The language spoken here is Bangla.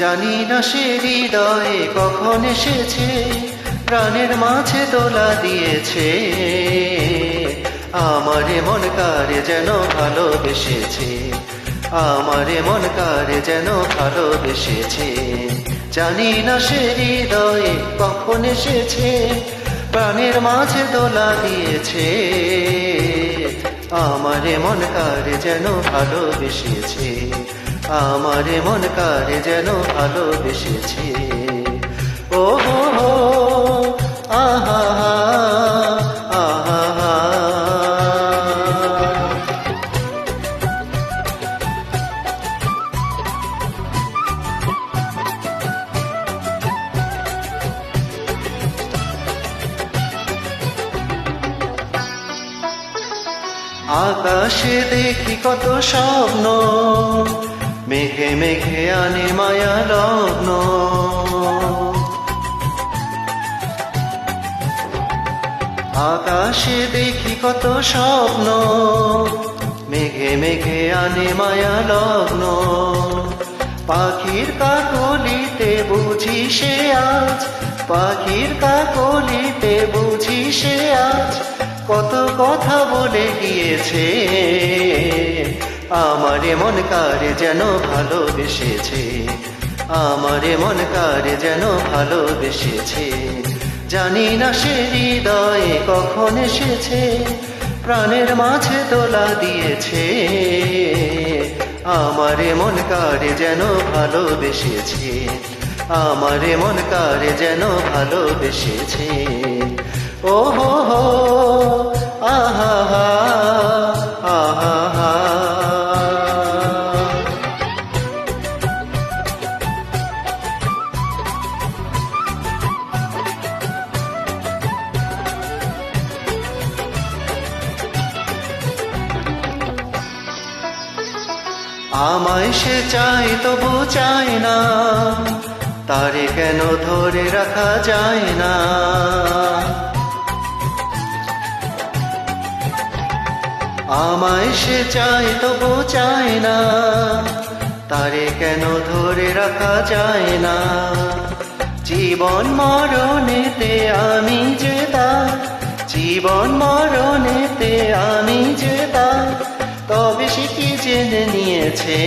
জানি না সে হৃদয়ে কখন এসেছে, প্রাণের মাঝে দোলা দিয়েছে। আমারে মন কারে যেন ভালোবেসেছে, আমারে মন কারে যেন ভালোবেসেছে। জানি না সে হৃদয়ে কখন এসেছে, প্রাণের মাঝে দোলা দিয়েছে। আমারে মন কারে যেন ভালোবেসেছে, আমারে মন কারে যেন ভালোবেসেছে। ও হো হো, আহা হা, আহা হা। আকাশে দেখি কত স্বপ্ন, মেঘে মেঘে আনে মায়া লগ্ন। আকাশে দেখি কত স্বপ্ন, মেঘে মেঘে আনে মায়া লগ্ন। পাখির কাকলিতে বুঝি সে আজ, পাখির কাকলিতে বুঝি সে আজ কত কথা বলে গিয়েছে। আমারে মন কারে যেন ভালোবেসেছে, আমারে মন কারে যেন ভালোবেসেছে। জানি না সে হৃদয়ে কখন এসেছে, প্রাণের মাঝে দোলা দিয়েছে। আমারে মন কারে যেন ভালোবেসেছে, আমারে মন কারে যেন ভালোবেসেছে। ও হো হো, আহা হা, আহা হা। আমায় সে চায় তবু চায় না, তারে কেন ধরে রাখা যায় না। আমায় সে চায় তবু চায় না, তারে কেন ধরে রাখা যায় না। জীবন মরণেতে আমি যে তার, জীবন মরণেতে আমি যে তার, তবে সে কি জেনে নিয়েছে।